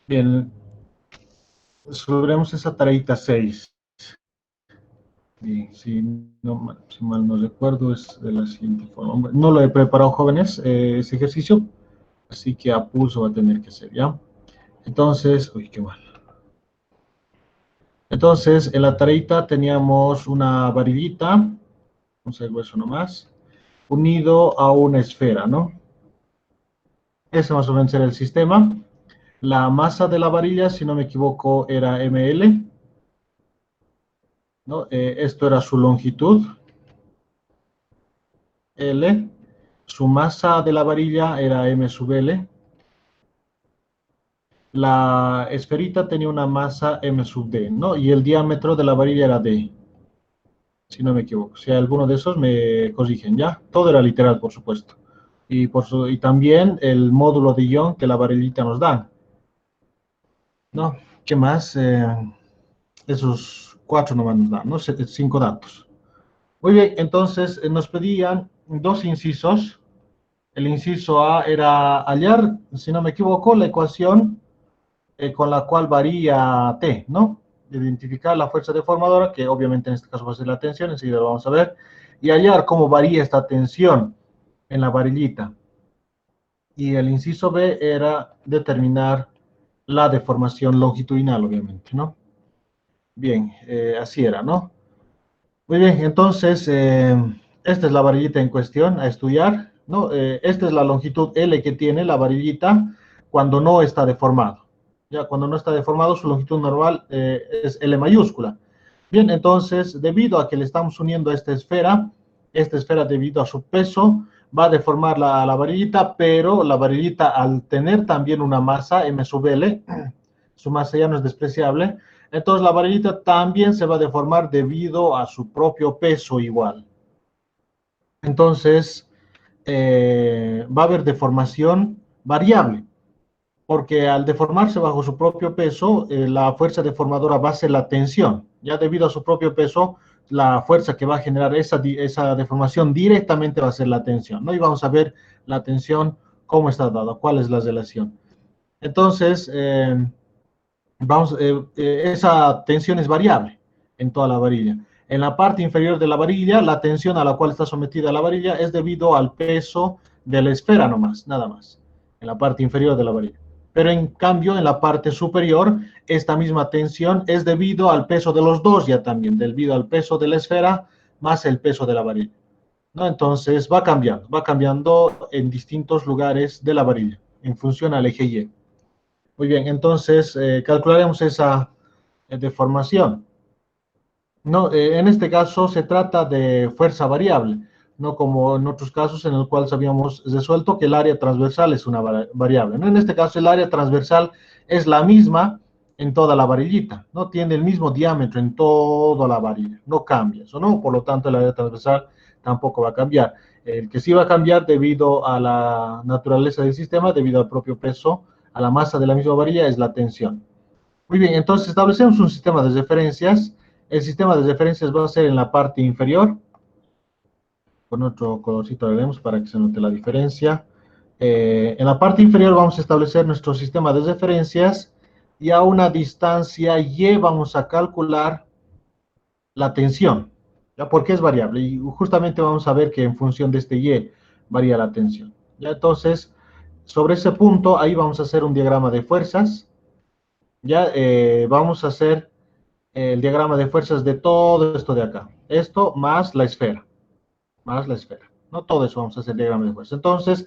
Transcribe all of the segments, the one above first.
Bien, resolveremos esa tareita 6. Bien, si mal no recuerdo, es de la siguiente forma. No lo he preparado, jóvenes, ese ejercicio, así que a pulso va a tener que ser, ¿ya? Entonces, uy, qué mal. Entonces, en la tareita teníamos una varillita, vamos a ver eso nomás, unido a una esfera, ¿no? Ese más o menos era el sistema. La masa de la varilla, si no me equivoco, era ml, ¿no? Esto era su longitud, L. Su masa de la varilla era m sub L. La esferita tenía una masa m sub D, ¿no? Y el diámetro de la varilla era D, si no me equivoco. Si hay alguno de esos, me corrigen, ¿ya? Todo era literal, por supuesto. Y también el módulo de ion que la varillita nos da, ¿no? ¿Qué más? Esos cuatro nomás nos dan, ¿no? Cinco datos. Muy bien, entonces nos pedían dos incisos. El inciso A era hallar, si no me equivoco, la ecuación con la cual varía T, ¿no? Identificar la fuerza deformadora, que obviamente en este caso va a ser la tensión, enseguida lo vamos a ver, y hallar cómo varía esta tensión en la varillita. Y el inciso B era determinar la deformación longitudinal, obviamente, ¿no? Bien, así era, ¿no? Muy bien, entonces, esta es la varillita en cuestión a estudiar, ¿no? Esta es la longitud L que tiene la varillita cuando no está deformado. Ya, cuando no está deformado, su longitud normal es L mayúscula. Bien, entonces, debido a que le estamos uniendo a esta esfera debido a su peso, va a deformar la varillita, pero la varillita al tener también una masa, M sub L, su masa ya no es despreciable, entonces la varillita también se va a deformar debido a su propio peso igual. Entonces, va a haber deformación variable, porque al deformarse bajo su propio peso, la fuerza deformadora va a ser la tensión. Ya debido a su propio peso, la fuerza que va a generar esa deformación directamente va a ser la tensión, ¿no? Y vamos a ver la tensión, cómo está dada, cuál es la relación. Entonces, esa tensión es variable en toda la varilla. En la parte inferior de la varilla, la tensión a la cual está sometida la varilla es debido al peso de la esfera nomás, nada más, en la parte inferior de la varilla. Pero en cambio, en la parte superior, esta misma tensión es debido al peso de los dos ya también, debido al peso de la esfera más el peso de la varilla, ¿no? Entonces va cambiando en distintos lugares de la varilla, en función al eje Y. Muy bien, entonces calcularemos esa deformación. No, en este caso se trata de fuerza variable, no como en otros casos en los cuales habíamos resuelto que el área transversal es una variable, ¿no? En este caso el área transversal es la misma en toda la varillita, no tiene el mismo diámetro en toda la varilla, no cambia eso, ¿no? Por lo tanto el área transversal tampoco va a cambiar. El que sí va a cambiar debido a la naturaleza del sistema, debido al propio peso, a la masa de la misma varilla, es la tensión. Muy bien, entonces establecemos un sistema de referencias. El sistema de referencias va a ser en la parte inferior. Con otro colorcito le demos para que se note la diferencia. En la parte inferior vamos a establecer nuestro sistema de referencias y a una distancia y vamos a calcular la tensión, ¿ya? Porque es variable y justamente vamos a ver que en función de este y varía la tensión. ¿Ya? Entonces, sobre ese punto, ahí vamos a hacer un diagrama de fuerzas. Ya vamos a hacer el diagrama de fuerzas de todo esto de acá. Esto más la esfera, más la esfera. No todo eso vamos a hacer el diagrama de fuerzas. Entonces,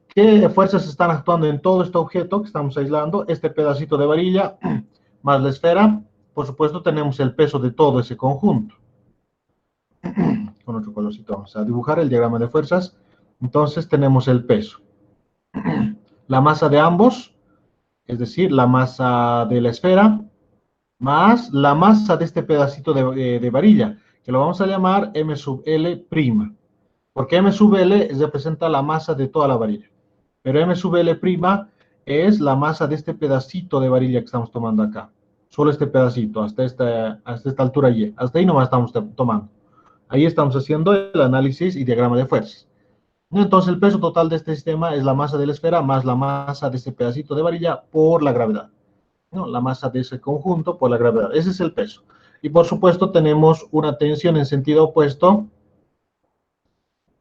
¿qué fuerzas están actuando en todo este objeto que estamos aislando? Este pedacito de varilla más la esfera. Por supuesto, tenemos el peso de todo ese conjunto. Con otro colorcito vamos a dibujar el diagrama de fuerzas. Entonces, tenemos el peso. La masa de ambos, es decir, la masa de la esfera, más la masa de este pedacito de varilla, que lo vamos a llamar M sub L prima, porque M sub L representa la masa de toda la varilla, pero M sub L prima es la masa de este pedacito de varilla que estamos tomando acá, solo este pedacito, hasta esta altura Y, hasta ahí nomás estamos tomando. Ahí estamos haciendo el análisis y diagrama de fuerzas. Entonces el peso total de este sistema es la masa de la esfera más la masa de este pedacito de varilla por la gravedad. ¿no? La masa de ese conjunto por la gravedad. Ese es el peso. Y por supuesto tenemos una tensión en sentido opuesto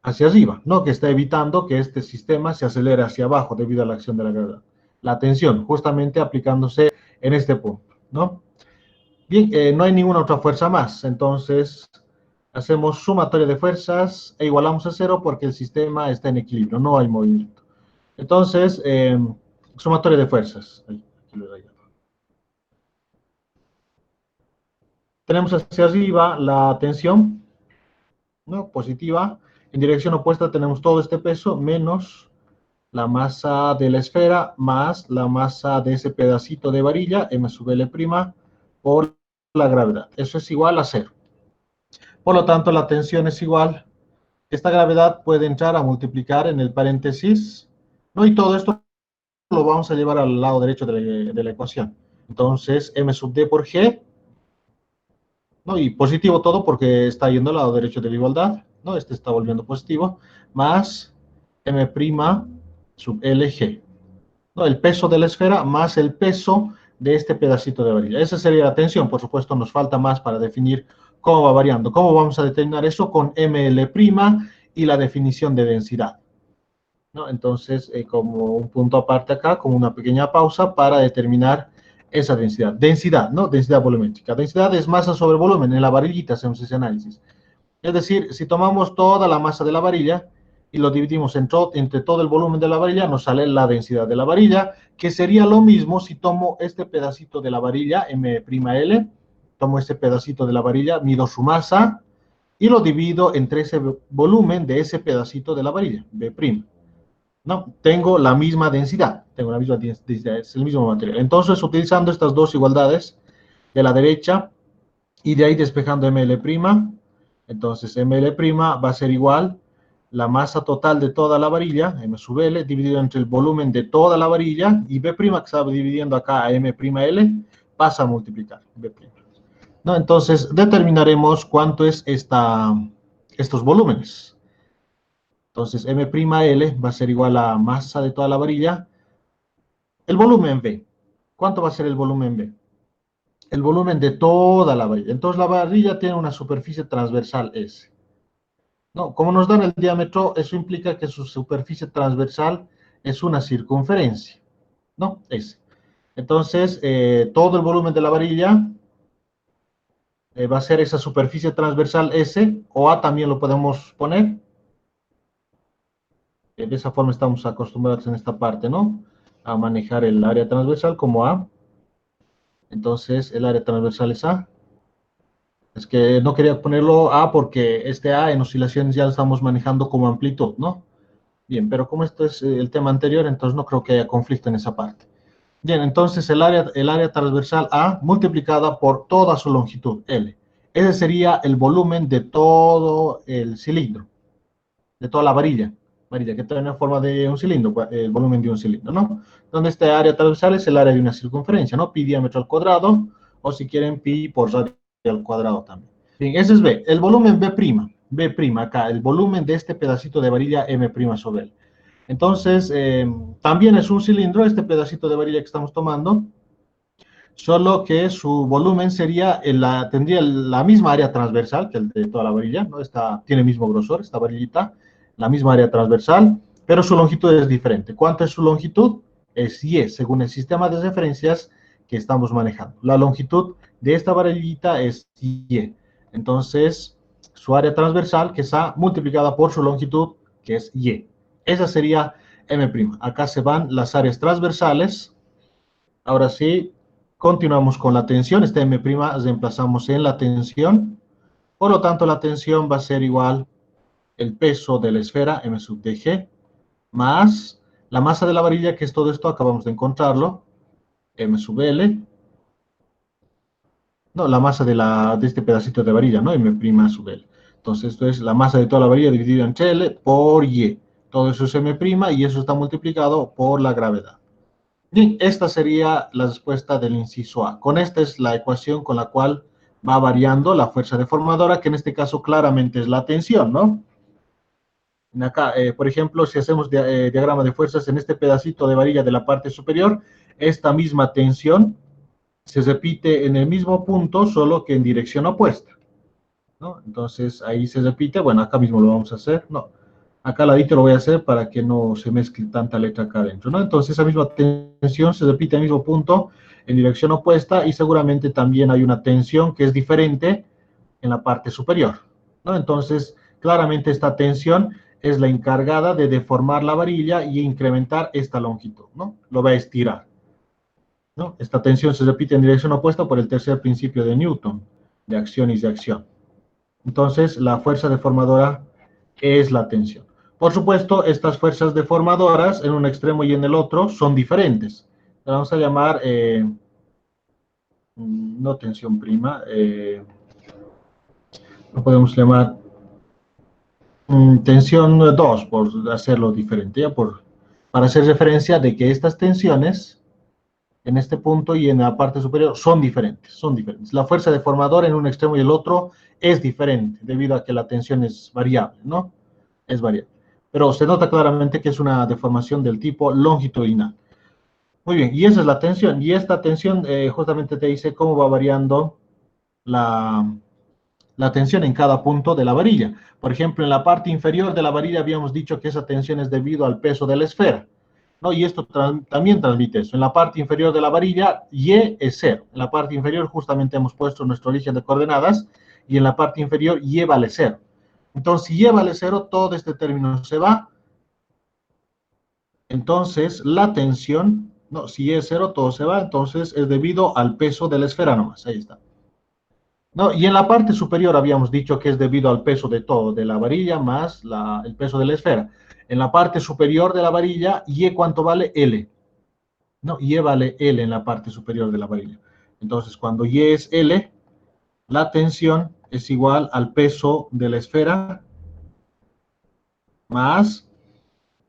hacia arriba, ¿no? Que está evitando que este sistema se acelere hacia abajo debido a la acción de la gravedad. La tensión, justamente aplicándose en este punto, ¿no? Bien, no hay ninguna otra fuerza más, entonces hacemos sumatoria de fuerzas e igualamos a cero porque el sistema está en equilibrio, no hay movimiento. Entonces, sumatoria de fuerzas. Tenemos hacia arriba la tensión, ¿no? Positiva. En dirección opuesta tenemos todo este peso menos la masa de la esfera más la masa de ese pedacito de varilla, m sub L' por la gravedad. Eso es igual a cero. Por lo tanto, la tensión es igual. Esta gravedad puede entrar a multiplicar en el paréntesis, ¿no? Y todo esto lo vamos a llevar al lado derecho de la ecuación. Entonces, m sub d por g, ¿no? Y positivo todo porque está yendo al lado derecho de la igualdad, ¿no? Este está volviendo positivo, más m' sub lg, ¿no? El peso de la esfera más el peso de este pedacito de varilla. Esa sería la tensión. Por supuesto, nos falta más para definir cómo va variando. ¿Cómo vamos a determinar eso? Con ml' y la definición de densidad, ¿no? Entonces, como un punto aparte acá, como una pequeña pausa para determinar esa densidad. Densidad, ¿no? Densidad volumétrica. Densidad es masa sobre volumen. En la varillita hacemos ese análisis. Es decir, si tomamos toda la masa de la varilla y lo dividimos entre todo el volumen de la varilla, nos sale la densidad de la varilla, que sería lo mismo si tomo este pedacito de la varilla, m'L, tomo este pedacito de la varilla, mido su masa y lo divido entre ese volumen de ese pedacito de la varilla, B'. No, tengo la misma densidad, es el mismo material. Entonces, utilizando estas dos igualdades de la derecha y de ahí despejando ml', entonces ml' va a ser igual la masa total de toda la varilla, m sub L, dividido entre el volumen de toda la varilla, y B', que estaba dividiendo acá a m'L, pasa a multiplicar, B'. ¿No? Entonces, determinaremos cuánto es estos volúmenes. Entonces, m'L va a ser igual a masa de toda la varilla. El volumen B. ¿Cuánto va a ser el volumen B? El volumen de toda la varilla. Entonces, la varilla tiene una superficie transversal S. No, como nos dan el diámetro, eso implica que su superficie transversal es una circunferencia, ¿no? S. Entonces, todo el volumen de la varilla va a ser esa superficie transversal S, o A también lo podemos poner. De esa forma estamos acostumbrados en esta parte, ¿no? A manejar el área transversal como A. Entonces, el área transversal es A. Es que no quería ponerlo A porque este A en oscilaciones ya lo estamos manejando como amplitud, ¿no? Bien, pero como esto es el tema anterior, entonces no creo que haya conflicto en esa parte. Bien, entonces el área transversal A multiplicada por toda su longitud, L. Ese sería el volumen de todo el cilindro, de toda la varilla que tiene una forma de un cilindro, el volumen de un cilindro, ¿no? Donde este área transversal es el área de una circunferencia, ¿no? Pi diámetro al cuadrado, o si quieren, pi por radio al cuadrado también. Bien, ese es B. El volumen B', acá, el volumen de este pedacito de varilla M' sobre L. Entonces, también es un cilindro, este pedacito de varilla que estamos tomando, solo que su volumen tendría la misma área transversal que el de toda la varilla, ¿no? Tiene el mismo grosor, esta varillita, la misma área transversal, pero su longitud es diferente. ¿Cuánto es su longitud? Es Y, según el sistema de referencias que estamos manejando. La longitud de esta varillita es Y. Entonces, su área transversal, que es A, multiplicada por su longitud, que es Y. Esa sería M'. Acá se van las áreas transversales. Ahora sí, continuamos con la tensión. Este M' reemplazamos en la tensión. Por lo tanto, la tensión va a ser igual el peso de la esfera, M sub dg, más la masa de la varilla, que es todo esto, acabamos de encontrarlo, M sub L. No, la masa de este pedacito de varilla, ¿no? M' sub L. Entonces, esto es la masa de toda la varilla dividido entre L por Y. Todo eso es M' y eso está multiplicado por la gravedad. Bien, esta sería la respuesta del inciso A. Con esta es la ecuación con la cual va variando la fuerza deformadora, que en este caso claramente es la tensión, ¿no? Acá, por ejemplo, si hacemos diagrama de fuerzas en este pedacito de varilla de la parte superior, esta misma tensión se repite en el mismo punto, solo que en dirección opuesta, ¿no? Entonces, ahí se repite, bueno, acá mismo lo vamos a hacer, no, acá al ladito lo voy a hacer para que no se mezcle tanta letra acá adentro, ¿no? Entonces, esa misma tensión se repite en el mismo punto, en dirección opuesta, y seguramente también hay una tensión que es diferente en la parte superior, ¿no? Entonces, claramente esta tensión es la encargada de deformar la varilla y incrementar esta longitud, ¿no? Lo va a estirar, ¿no? Esta tensión se repite en dirección opuesta por el tercer principio de Newton, de acción y de acción. Entonces, la fuerza deformadora es la tensión. Por supuesto, estas fuerzas deformadoras en un extremo y en el otro son diferentes. La vamos a llamar, no tensión prima, lo podemos llamar tensión 2 por hacerlo diferente, ¿ya? Para hacer referencia de que estas tensiones en este punto y en la parte superior son diferentes, son diferentes. La fuerza deformadora en un extremo y el otro es diferente, debido a que la tensión es variable, ¿no? Es variable. Pero se nota claramente que es una deformación del tipo longitudinal. Muy bien, y esa es la tensión. Y esta tensión justamente te dice cómo va variando la, la tensión en cada punto de la varilla. Por ejemplo, en la parte inferior de la varilla habíamos dicho que esa tensión es debido al peso de la esfera, ¿no? Y esto también transmite eso. En la parte inferior de la varilla, Y es 0. En la parte inferior justamente hemos puesto nuestro origen de coordenadas, y en la parte inferior Y vale 0. Entonces, si Y vale 0, todo este término se va. Entonces, la tensión, no, si Y es 0, todo se va. Entonces, es debido al peso de la esfera nomás. Ahí está. No, y en la parte superior habíamos dicho que es debido al peso de todo, de la varilla más el peso de la esfera. En la parte superior de la varilla, ¿Y cuánto vale? L. No, Y vale L en la parte superior de la varilla. Entonces, cuando Y es L, la tensión es igual al peso de la esfera más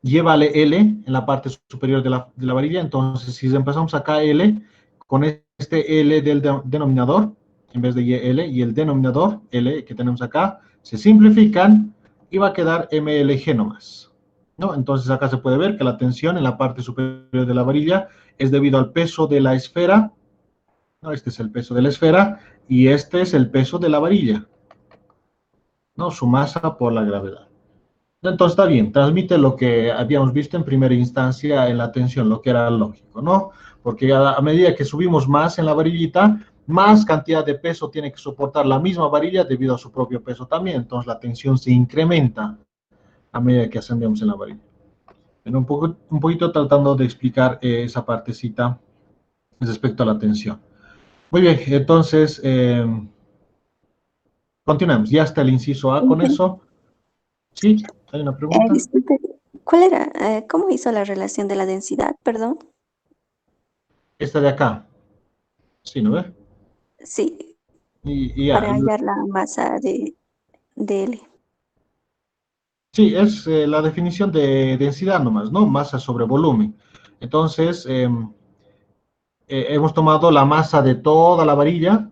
Y vale L en la parte superior de la varilla. Entonces, si empezamos acá L, con este L del denominador, en vez de YL, y el denominador, L, que tenemos acá, se simplifican y va a quedar MLG nomás, ¿no? Entonces, acá se puede ver que la tensión en la parte superior de la varilla es debido al peso de la esfera, ¿no? Este es el peso de la esfera, y este es el peso de la varilla, ¿no? Su masa por la gravedad. Entonces está bien, transmite lo que habíamos visto en primera instancia en la tensión, lo que era lógico, ¿no? Porque a medida que subimos más en la varillita, más cantidad de peso tiene que soportar la misma varilla debido a su propio peso también. Entonces la tensión se incrementa a medida que ascendemos en la varilla. Pero un poquito tratando de explicar esa partecita respecto a la tensión. Muy bien, entonces continuamos. Ya está el inciso A con Ujú. eso. Sí, hay una pregunta. Disculpe, ¿cuál era? ¿Cómo hizo la relación de la densidad? Perdón. Esta de acá. Sí, ¿no ve? Sí, Y ya, para hallar la masa de L. sí, es la definición de densidad nomás, ¿no? Masa sobre volumen. Entonces, hemos tomado la masa de toda la varilla,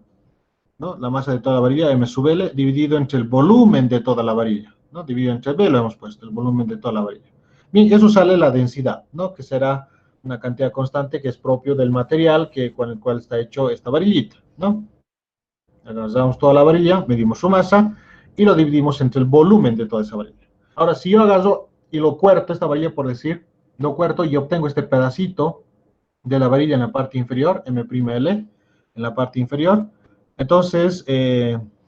¿no? La masa de toda la varilla, M sub L, dividido entre el volumen de toda la varilla, ¿no? Dividido entre B lo hemos puesto, el volumen de toda la varilla. Bien, eso sale la densidad, ¿no? Que será una cantidad constante que es propio del material con el cual está hecho esta varillita, ¿no? Agarramos toda la varilla, medimos su masa y lo dividimos entre el volumen de toda esa varilla. Ahora, si yo agarro y lo cuerto, esta varilla, por decir, lo cuerto y obtengo este pedacito de la varilla en la parte inferior, M'L, en la parte inferior, entonces,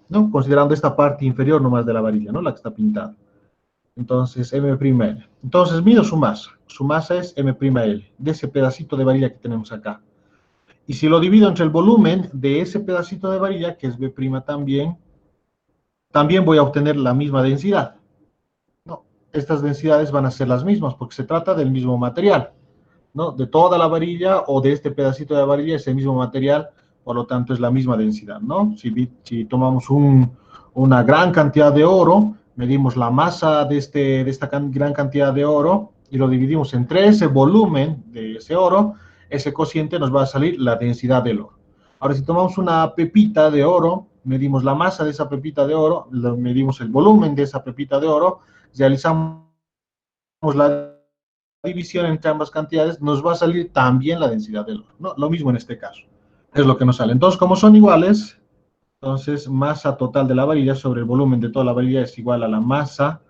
¿no? Considerando esta parte inferior nomás de la varilla, ¿no? La que está pintada. Entonces, M'L. Entonces, mido su masa. Su masa es M'L, de ese pedacito de varilla que tenemos acá. Y si lo divido entre el volumen de ese pedacito de varilla, que es B' también voy a obtener la misma densidad. No, estas densidades van a ser las mismas porque se trata del mismo material, ¿no? De toda la varilla o de este pedacito de varilla es el mismo material, por lo tanto es la misma densidad, ¿no? Si tomamos una gran cantidad de oro, medimos la masa de esta gran cantidad de oro y lo dividimos entre ese volumen de ese oro, ese cociente nos va a salir la densidad del oro. Ahora, si tomamos una pepita de oro, medimos la masa de esa pepita de oro, medimos el volumen de esa pepita de oro, realizamos la división entre ambas cantidades, nos va a salir también la densidad del oro, ¿no? Lo mismo en este caso. Es lo que nos sale. Entonces, como son iguales, entonces masa total de la varilla sobre el volumen de toda la varilla es igual a la masa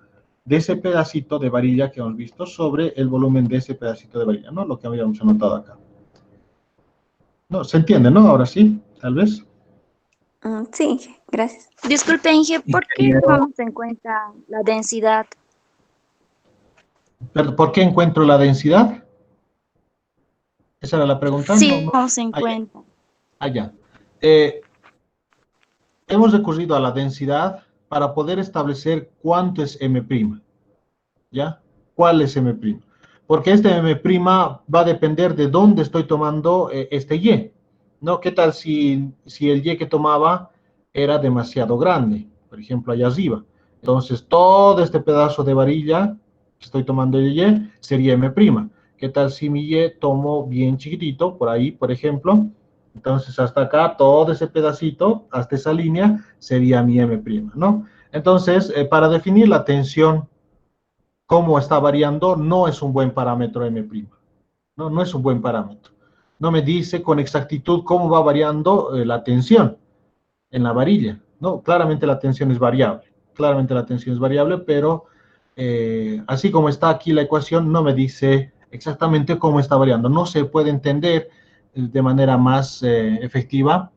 de ese pedacito de varilla que hemos visto sobre el volumen de ese pedacito de varilla, ¿no? Lo que habíamos anotado acá. No, ¿se entiende, no? Ahora sí, tal vez. Sí, gracias. Disculpe, Inge, ¿por qué Ingeniero, tomamos en cuenta la densidad? Pero, ¿por qué encuentro la densidad? Esa era la pregunta. No, Sí, no. tomamos en Allá. cuenta. Allá. Eh, hemos recurrido a la densidad para poder establecer cuánto es M', ¿ya? ¿Cuál es M'? Porque este M' va a depender de dónde estoy tomando este Y, ¿no? ¿Qué tal si el Y que tomaba era demasiado grande? Por ejemplo, allá arriba. Entonces, todo este pedazo de varilla que estoy tomando el Y sería M'. ¿Qué tal si mi Y tomo bien chiquitito, por ahí, por ejemplo? Entonces, hasta acá, todo ese pedacito, hasta esa línea, sería mi M', ¿no? Entonces, para definir la tensión, cómo está variando, no es un buen parámetro M'. No, no es un buen parámetro. No me dice con exactitud cómo va variando la tensión en la varilla. No, claramente la tensión es variable. Claramente la tensión es variable, pero así como está aquí la ecuación, no me dice exactamente cómo está variando. No se puede entender de manera más efectiva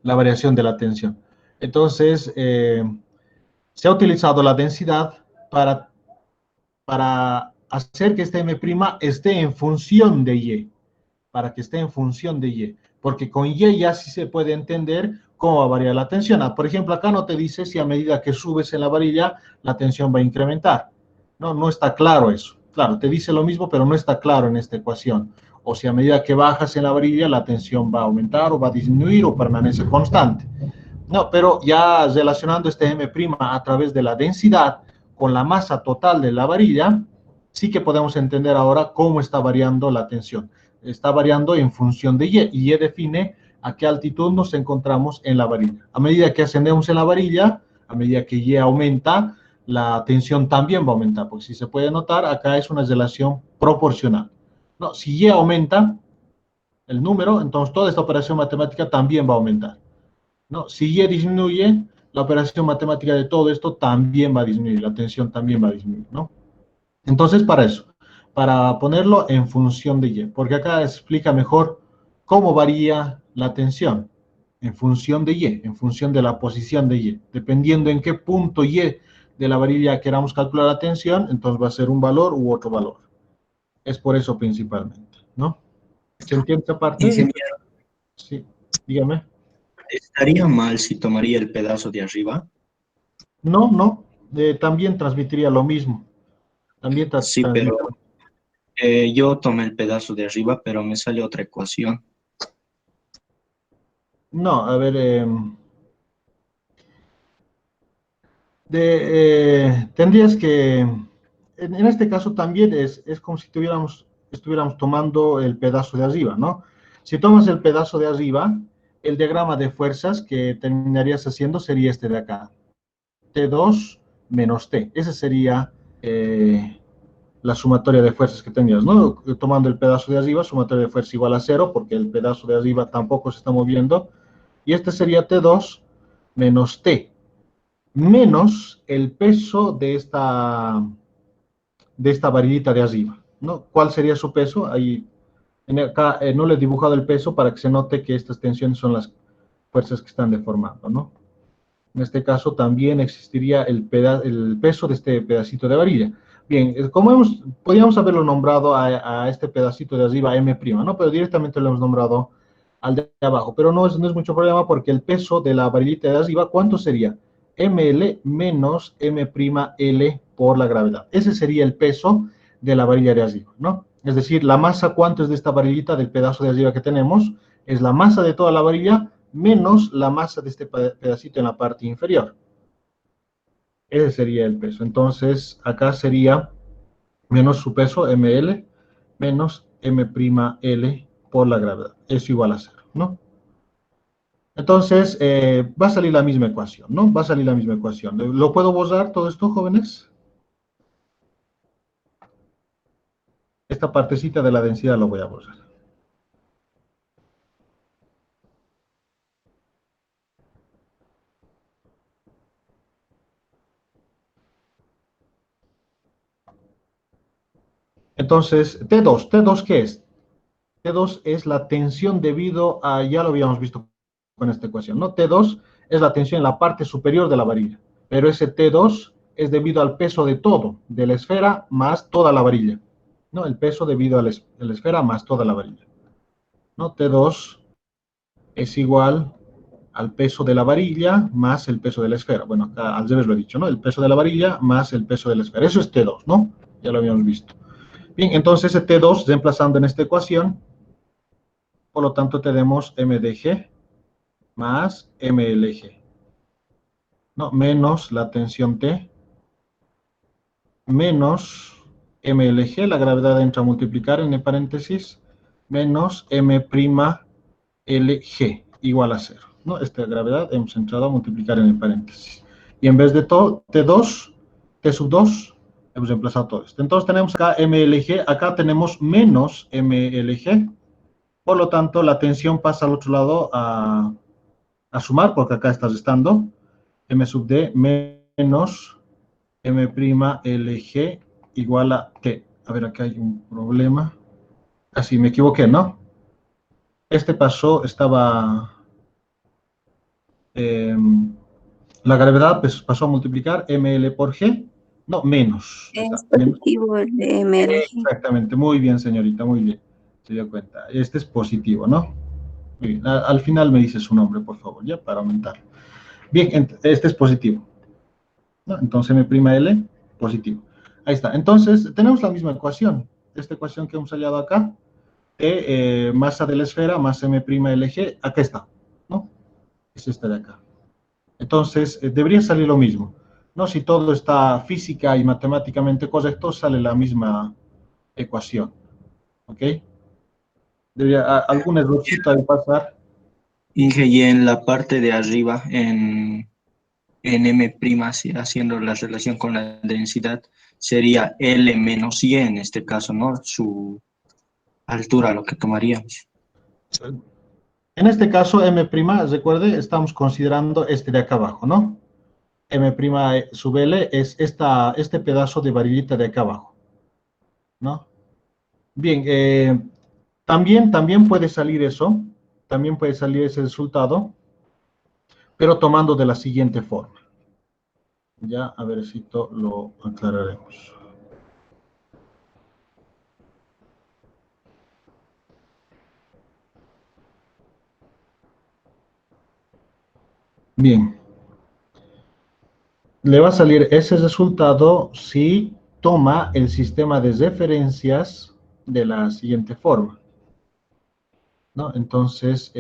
la variación de la tensión. Entonces, se ha utilizado la densidad para hacer que este M' esté en función de Y, para que esté en función de Y, porque con Y ya sí se puede entender cómo va a variar la tensión. Por ejemplo, acá no te dice si a medida que subes en la varilla, la tensión va a incrementar. No, no está claro eso. Claro, te dice lo mismo, pero no está claro en esta ecuación. O si a medida que bajas en la varilla, la tensión va a aumentar o va a disminuir o permanece constante. No, pero ya relacionando este M' a través de la densidad con la masa total de la varilla, sí que podemos entender ahora cómo está variando la tensión. Está variando en función de Y, y Y define a qué altitud nos encontramos en la varilla. A medida que ascendemos en la varilla, a medida que Y aumenta, la tensión también va a aumentar, porque si se puede notar, acá es una relación proporcional. No, si Y aumenta el número, entonces toda esta operación matemática también va a aumentar. No, si Y disminuye, la operación matemática de todo esto también va a disminuir, la tensión también va a disminuir, ¿no? Entonces, para eso, para ponerlo en función de Y, porque acá explica mejor cómo varía la tensión en función de Y, en función de la posición de Y. Dependiendo en qué punto Y de la varilla queramos calcular la tensión, entonces va a ser un valor u otro valor. Es por eso principalmente, ¿no? ¿Se entiende esa parte? ingeniero, Sí, dígame. ¿estaría mal si tomaría el pedazo de arriba? No, no, también transmitiría lo mismo. También Sí, transmite. pero yo tomé el pedazo de arriba, pero me sale otra ecuación. No, a ver, tendrías que, en este caso también es como si estuviéramos tomando el pedazo de arriba, ¿no? Si tomas el pedazo de arriba, el diagrama de fuerzas que terminarías haciendo sería este de acá, T2 menos T. Ese sería la sumatoria de fuerzas que tenías, ¿no? Tomando el pedazo de arriba, sumatoria de fuerza igual a cero, porque el pedazo de arriba tampoco se está moviendo, y este sería T2 menos T, menos el peso de esta varillita de arriba, ¿no? ¿Cuál sería su peso? Ahí, acá no le he dibujado el peso para que se note que estas tensiones son las fuerzas que están deformando, ¿no? En este caso también existiría el peso de este pedacito de varilla. Bien, podríamos haberlo nombrado a este pedacito de arriba M', ¿no? Pero directamente lo hemos nombrado al de abajo. Pero no es mucho problema porque el peso de la varillita de arriba, ¿cuánto sería? ML menos M'L por la gravedad. Ese sería el peso de la varilla de arriba, ¿no? Es decir, la masa, ¿cuánto es de esta varillita, del pedazo de arriba que tenemos? Es la masa de toda la varilla menos la masa de este pedacito en la parte inferior. Ese sería el peso. Entonces, acá sería menos su peso, ml, menos m'L por la gravedad. Eso igual a cero, ¿no? Entonces, va a salir la misma ecuación, ¿no? Va a salir la misma ecuación. ¿Lo puedo borrar todo esto, jóvenes? Esta partecita de la densidad lo voy a borrar. Entonces, T2, ¿qué es? T2 es la tensión debido a, ya lo habíamos visto con esta ecuación, ¿no? T2 es la tensión en la parte superior de la varilla, pero ese T2 es debido al peso de todo, de la esfera más toda la varilla, ¿no? El peso debido a la esfera más toda la varilla, ¿no? T2 es igual al peso de la varilla más el peso de la esfera. Bueno, acá al revés lo he dicho, ¿no? El peso de la varilla más el peso de la esfera. Eso es T2, ¿no? Ya lo habíamos visto. Bien, entonces ese T2, reemplazando en esta ecuación, por lo tanto tenemos MdG más MLG, ¿no? Menos la tensión T, menos MLG, la gravedad entra a multiplicar en el paréntesis, menos M'LG, igual a 0, ¿no? Esta gravedad hemos entrado a multiplicar en el paréntesis. Y en vez de todo, T2, T sub 2, hemos reemplazado todo esto. Entonces tenemos acá MLG, acá tenemos menos MLG, por lo tanto la tensión pasa al otro lado a sumar, porque acá está restando, M sub D menos M'LG igual a T. A ver, acá hay un problema. Así, me equivoqué, ¿no? Este paso estaba... la gravedad pues, pasó a multiplicar ML por G. No, menos. Es Menos. positivo el de MLG. Exactamente, muy bien, señorita, muy bien. Se dio cuenta. Este es positivo, ¿no? Muy bien. Al final me dice su nombre, por favor, ya, para aumentar. Bien, este es positivo, ¿no? Entonces M'L, positivo. Ahí está. Entonces, tenemos la misma ecuación. Esta ecuación que hemos hallado acá, de masa de la esfera más M'LG, acá está, ¿no? Es esta de acá. Entonces, debería salir lo mismo, ¿no? Si todo está física y matemáticamente correcto, sale la misma ecuación, ¿ok? Debería, algún errorcito debe pasar. Inge, y en la parte de arriba, en M', haciendo la relación con la densidad, sería L menos Y en este caso, ¿no? Su altura, lo que tomaríamos. En este caso, M', recuerde, estamos considerando este de acá abajo, ¿no? M' sub L es este pedazo de varillita de acá abajo, ¿no? Bien, también puede salir eso, también puede salir ese resultado, pero tomando de la siguiente forma. Ya, a ver si lo aclararemos. Bien, le va a salir ese resultado si toma el sistema de referencias de la siguiente forma, ¿no? Entonces,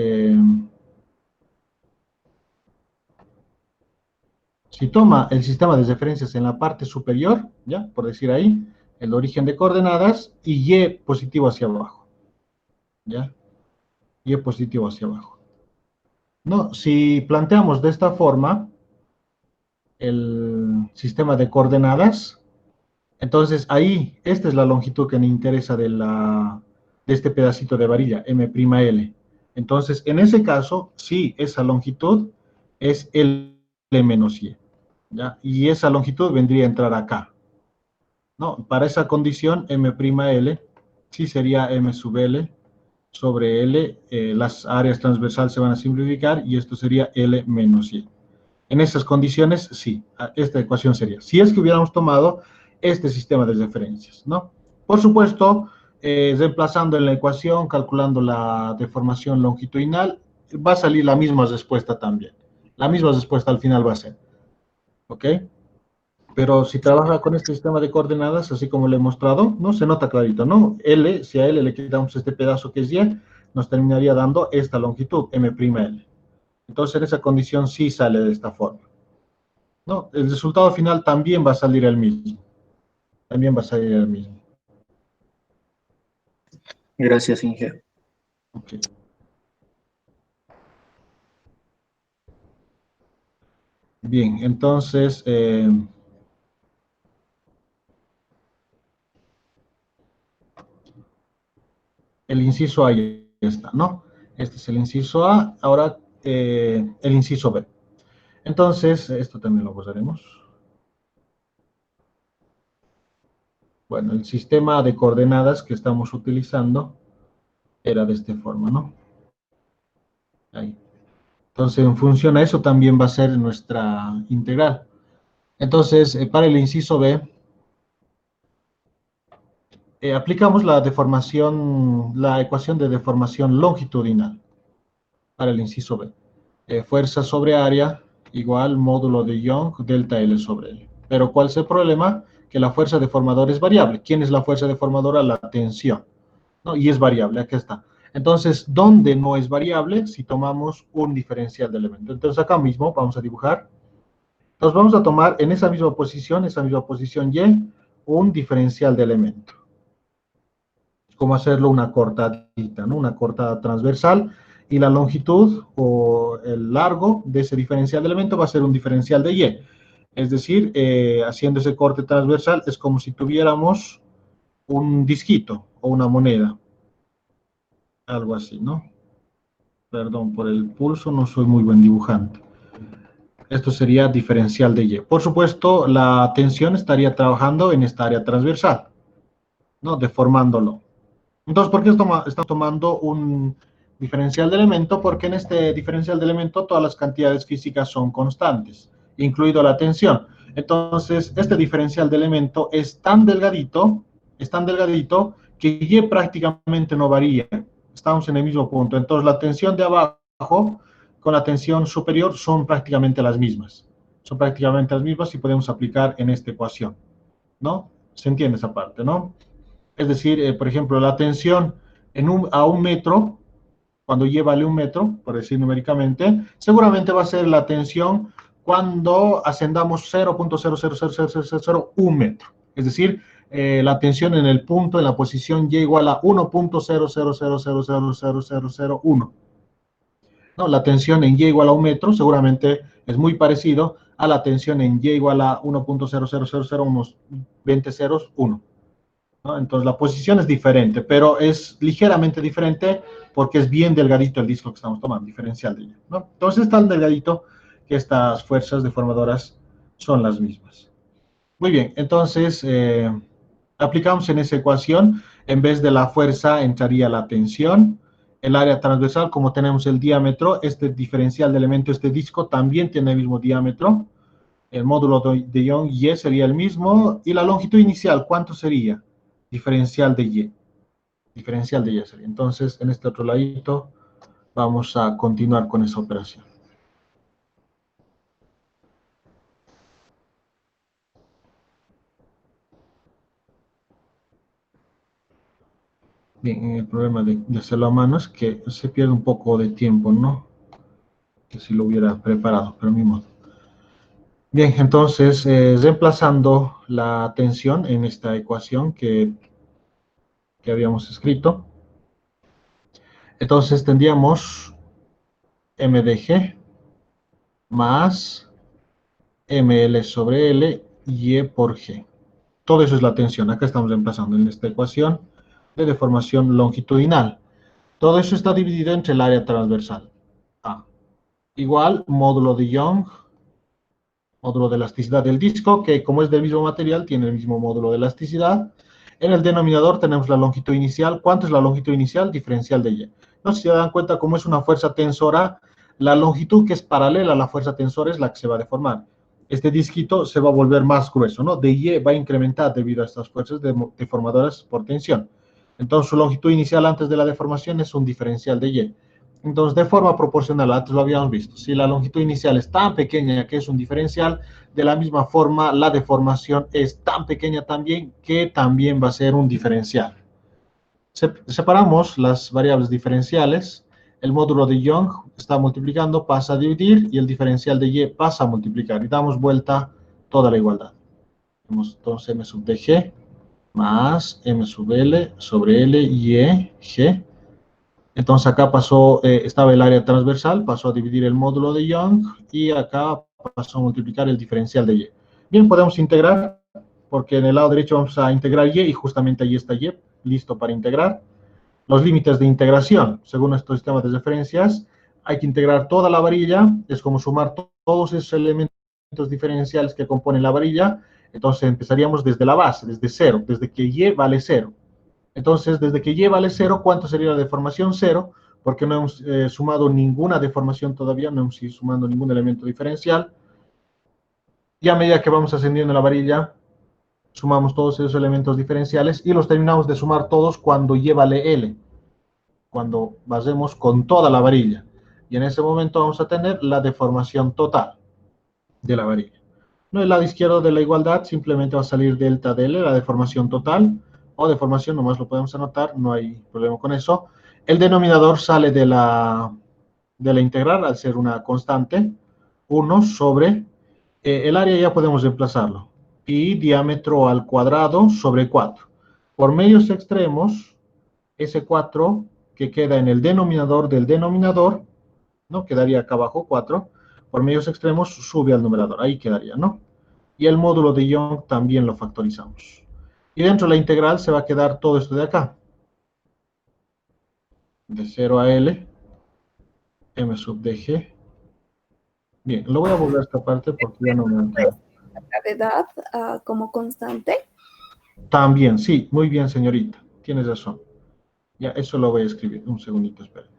si toma el sistema de referencias en la parte superior, ya, por decir ahí, el origen de coordenadas y y positivo hacia abajo, ya, y positivo hacia abajo. No, si planteamos de esta forma el sistema de coordenadas, entonces ahí, esta es la longitud que me interesa de este pedacito de varilla, M'L. Entonces, en ese caso, sí, esa longitud es L menos Y, ¿ya? Y esa longitud vendría a entrar acá, ¿no? Para esa condición, M'L sí sería M sub L sobre L, las áreas transversales se van a simplificar y esto sería L menos Y. En esas condiciones, sí, esta ecuación sería. Si es que hubiéramos tomado este sistema de referencias, ¿no? Por supuesto, reemplazando en la ecuación, calculando la deformación longitudinal, va a salir la misma respuesta también. La misma respuesta al final va a ser, ¿ok? Pero si trabaja con este sistema de coordenadas, así como le he mostrado, ¿no? Se nota clarito, ¿no? L, si a L le quitamos este pedazo que es Y, nos terminaría dando esta longitud, M'L. Entonces, en esa condición sí sale de esta forma. No, el resultado final también va a salir el mismo. También va a salir el mismo. Gracias, Inge. Okay. Bien, entonces, el inciso A ya está, ¿no? Este es el inciso A. Ahora, el inciso B. Entonces, esto también lo usaremos. Bueno, el sistema de coordenadas que estamos utilizando era de esta forma, ¿no? Ahí. Entonces, en función a eso también va a ser nuestra integral. Entonces, para el inciso B, aplicamos la deformación, la ecuación de deformación longitudinal para el inciso B. Fuerza sobre área igual módulo de Young delta L sobre L. Pero ¿cuál es el problema? Que la fuerza deformadora es variable. ¿Quién es la fuerza deformadora? La tensión, ¿no? Y es variable, aquí está. Entonces, ¿dónde no es variable? Si tomamos un diferencial de elemento. Entonces, acá mismo vamos a dibujar. Entonces, vamos a tomar en esa misma posición Y, un diferencial de elemento. Como hacerlo una cortadita, ¿no? Una cortada transversal, y la longitud o el largo de ese diferencial de elemento va a ser un diferencial de Y. Es decir, haciendo ese corte transversal es como si tuviéramos un disquito o una moneda. Algo así, ¿no? Perdón por el pulso, no soy muy buen dibujante. Esto sería diferencial de Y. Por supuesto, la tensión estaría trabajando en esta área transversal, ¿no? Deformándolo. Entonces, ¿por qué estamos tomando un diferencial de elemento? Porque en este diferencial de elemento todas las cantidades físicas son constantes, incluido la tensión. Entonces, este diferencial de elemento es tan delgadito que Y prácticamente no varía. Estamos en el mismo punto. Entonces, la tensión de abajo con la tensión superior son prácticamente las mismas. Son prácticamente las mismas y podemos aplicar en esta ecuación, ¿no? ¿Se entiende esa parte, no? Es decir, por ejemplo, la tensión a 1 metro, cuando Y vale 1 metro, por decir numéricamente, seguramente va a ser la tensión cuando ascendamos 0.0000001 metro. Es decir, la tensión en el punto, en la posición Y igual a 1.000000001. ¿No? La tensión en Y igual a 1 metro seguramente es muy parecido a la tensión en Y igual a 1.00000 unos 20 ceros, 1. ¿No? Entonces la posición es diferente, pero es ligeramente diferente porque es bien delgadito el disco que estamos tomando, diferencial de ella, ¿no? Entonces es tan delgadito que estas fuerzas deformadoras son las mismas. Muy bien, entonces aplicamos en esa ecuación, en vez de la fuerza entraría la tensión, el área transversal, como tenemos el diámetro, este diferencial de elemento, este disco también tiene el mismo diámetro, el módulo de Young Y sería el mismo, y la longitud inicial, ¿cuánto sería? Diferencial de Y. Diferencial de Y sería. Entonces, en este otro ladito, vamos a continuar con esa operación. Bien, el problema de hacerlo a mano es que se pierde un poco de tiempo, ¿no? Que si lo hubiera preparado, pero mi modo. Bien, entonces, reemplazando la tensión en esta ecuación que habíamos escrito, entonces tendríamos M de G más ML sobre L Y por G. Todo eso es la tensión. Acá estamos reemplazando en esta ecuación de deformación longitudinal. Todo eso está dividido entre el área transversal. A. Igual módulo de Young, módulo de elasticidad del disco, que como es del mismo material, tiene el mismo módulo de elasticidad. En el denominador tenemos la longitud inicial. ¿Cuánto es la longitud inicial? Diferencial de Y. No sé si se dan cuenta, como es una fuerza tensora, la longitud que es paralela a la fuerza tensora es la que se va a deformar. Este disquito se va a volver más grueso, ¿no? De Y va a incrementar debido a estas fuerzas deformadoras por tensión. Entonces, su longitud inicial antes de la deformación es un diferencial de Y. Entonces, de forma proporcional, antes lo habíamos visto, si la longitud inicial es tan pequeña que es un diferencial, de la misma forma la deformación es tan pequeña también que también va a ser un diferencial. Separamos las variables diferenciales, el módulo de Young está multiplicando, pasa a dividir, y el diferencial de Y pasa a multiplicar, y damos vuelta toda la igualdad. Tenemos entonces M sub dg más M sub L sobre L y G. Entonces acá pasó, estaba el área transversal, pasó a dividir el módulo de Young, y acá pasó a multiplicar el diferencial de Y. Bien, podemos integrar, porque en el lado derecho vamos a integrar Y, y justamente ahí está Y, listo para integrar. Los límites de integración, según nuestro sistema de referencias, hay que integrar toda la varilla, es como sumar todos esos elementos diferenciales que componen la varilla. Entonces empezaríamos desde la base, desde 0, desde que y vale 0. Entonces, desde que y vale 0, ¿cuánto sería la deformación? 0, porque no hemos sumado ninguna deformación todavía, no hemos ido sumando ningún elemento diferencial. Y a medida que vamos ascendiendo en la varilla, sumamos todos esos elementos diferenciales y los terminamos de sumar todos cuando y vale L, cuando basemos con toda la varilla. Y en ese momento vamos a tener la deformación total de la varilla. No, el lado izquierdo de la igualdad simplemente va a salir delta de L, la deformación total, o deformación, nomás lo podemos anotar, no hay problema con eso. El denominador sale de la integral al ser una constante, 1 sobre, el área ya podemos reemplazarlo, pi diámetro al cuadrado sobre 4. Por medios extremos, ese 4 que queda en el denominador del denominador, ¿no? Quedaría acá abajo 4, por medios extremos sube al numerador, ahí quedaría, ¿no? Y el módulo de Young también lo factorizamos. Y dentro de la integral se va a quedar todo esto de acá. De 0 a L, m sub d g. Bien, lo voy a volver a esta parte porque ya no me entra. La gravedad como constante. También, sí, muy bien, señorita. Tienes razón. Ya, eso lo voy a escribir. Un segundito, esperen.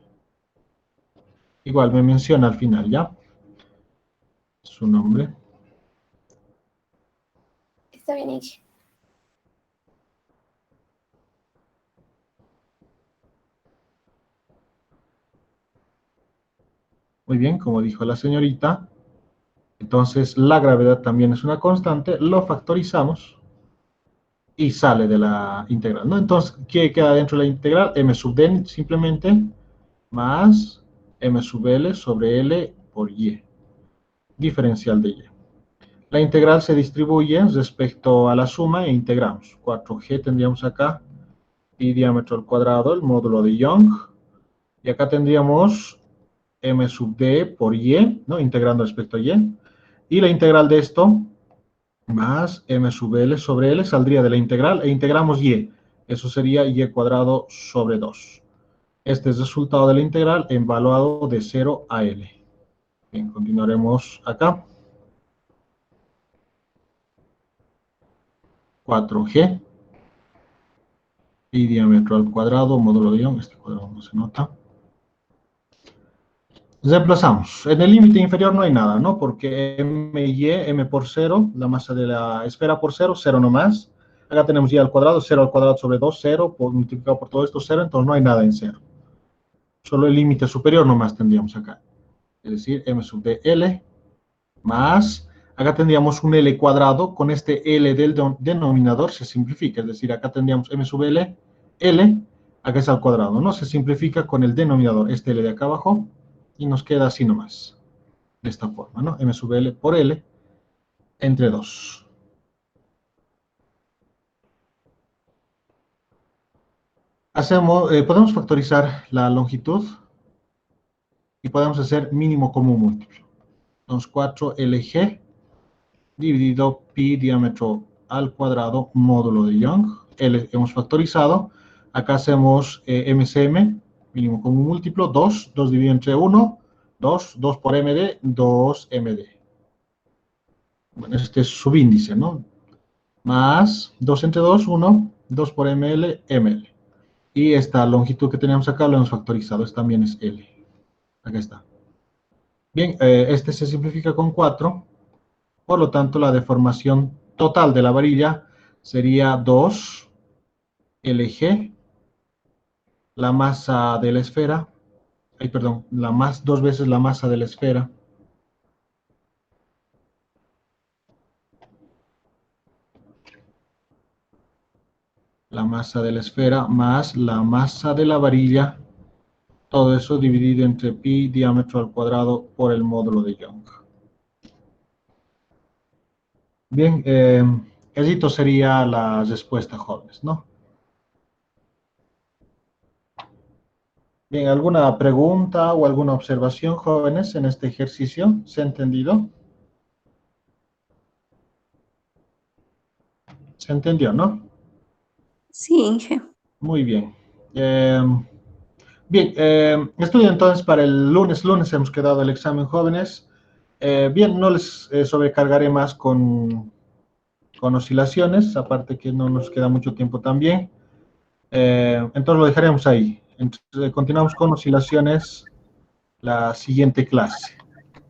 Igual me menciona al final, ¿ya? Su nombre. Está bien, Inge. Muy bien, como dijo la señorita. Entonces, la gravedad también es una constante. Lo factorizamos y sale de la integral, ¿no? Entonces, ¿qué queda dentro de la integral? M sub d simplemente más m sub l sobre l por y. Diferencial de y. La integral se distribuye respecto a la suma e integramos. 4g tendríamos acá, pi diámetro al cuadrado, el módulo de Young. Y acá tendríamos m sub d por y, ¿no? Integrando respecto a y. Y la integral de esto, más m sub l sobre l, saldría de la integral, e integramos y. Eso sería y cuadrado sobre 2. Este es el resultado de la integral evaluado de 0 a l. Bien, continuaremos acá. 4g, pi diámetro al cuadrado, módulo de Young, este cuadrado no se nota. Reemplazamos. En el límite inferior no hay nada, ¿no? Porque m y m por 0, la masa de la esfera por 0, 0 nomás. Acá tenemos y al cuadrado, 0 al cuadrado sobre 2, 0, multiplicado por todo esto, 0, entonces no hay nada en 0. Solo el límite superior nomás tendríamos acá. Es decir, m sub d l más, acá tendríamos un l cuadrado, con este l del denominador se simplifica, es decir, acá tendríamos m sub l, l, acá es al cuadrado, ¿no? Se simplifica con el denominador, este l de acá abajo, y nos queda así nomás, de esta forma, ¿no? M sub L por L entre 2. Podemos factorizar la longitud y podemos hacer mínimo común múltiplo. Entonces 4LG dividido pi diámetro al cuadrado módulo de Young. L hemos factorizado. Acá hacemos MCM, mínimo común múltiplo, 2 dividido entre 1, 2 por MD, 2MD. Bueno, este es subíndice, ¿no? Más 2 entre 2, 1, 2 por ML, ML. Y esta longitud que tenemos acá lo hemos factorizado, esta también es L. Acá está. Bien, este se simplifica con 4, por lo tanto la deformación total de la varilla sería 2 LG, la masa de la esfera, dos veces la masa de la esfera, la masa de la esfera más la masa de la varilla, todo eso dividido entre pi diámetro al cuadrado por el módulo de Young. Bien, esto sería la respuesta, jóvenes, ¿no? Bien, ¿alguna pregunta o alguna observación, jóvenes, en este ejercicio? ¿Se ha entendido? ¿Se entendió, no? Sí, Inge. Muy bien. Bien, estudio entonces para el lunes. Lunes hemos quedado el examen, jóvenes. Bien, no les sobrecargaré más con con oscilaciones, aparte que no nos queda mucho tiempo también. Entonces lo dejaremos ahí. Entonces, continuamos con oscilaciones la siguiente clase.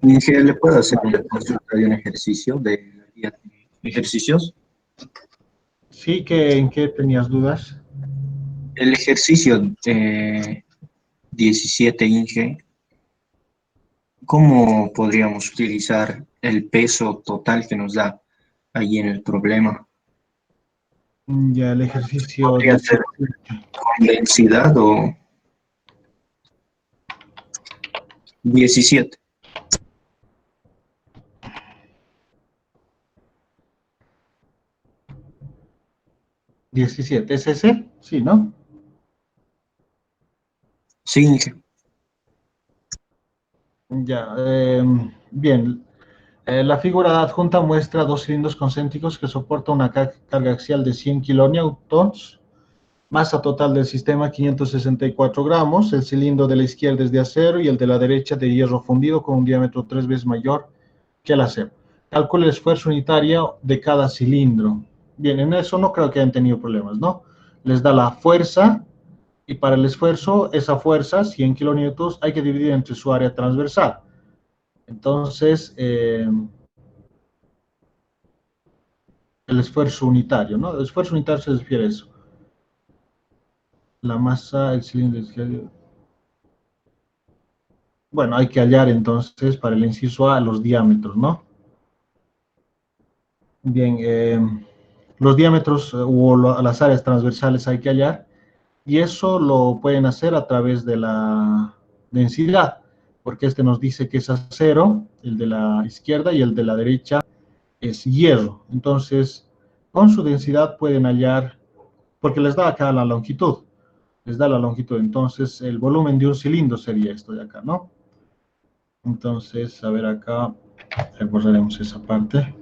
Inge, ¿le puedo hacer una consulta de un ejercicio de la guía de ejercicios? Sí, ¿en qué tenías dudas? El ejercicio 17, Inge, ¿cómo podríamos utilizar el peso total que nos da ahí en el problema? Ya, el ejercicio ¿Podría ser 17. con densidad o 17? 17, ¿es ese? Sí, ¿no? Sí, Inge. Ya, bien. La figura adjunta muestra dos cilindros concéntricos que soportan una carga axial de 100 kilonewtons, masa total del sistema 564 gramos, el cilindro de la izquierda es de acero y el de la derecha de hierro fundido con un diámetro 3 veces mayor que el acero. Calcula el esfuerzo unitario de cada cilindro. Bien, en eso no creo que hayan tenido problemas, ¿no? Les da la fuerza y para el esfuerzo, esa fuerza, 100 kilonewtons, hay que dividir entre su área transversal. Entonces, el esfuerzo unitario, ¿no? El esfuerzo unitario se refiere a eso. La masa, el cilindro izquierdo. Bueno, hay que hallar entonces para el inciso A los diámetros, ¿no? Bien, los diámetros o las áreas transversales hay que hallar y eso lo pueden hacer a través de la densidad, porque este nos dice que es acero, el de la izquierda, y el de la derecha es hierro. Entonces, con su densidad pueden hallar, porque les da acá la longitud, les da la longitud, entonces el volumen de un cilindro sería esto de acá, ¿no? Entonces, a ver acá, borraremos esa parte.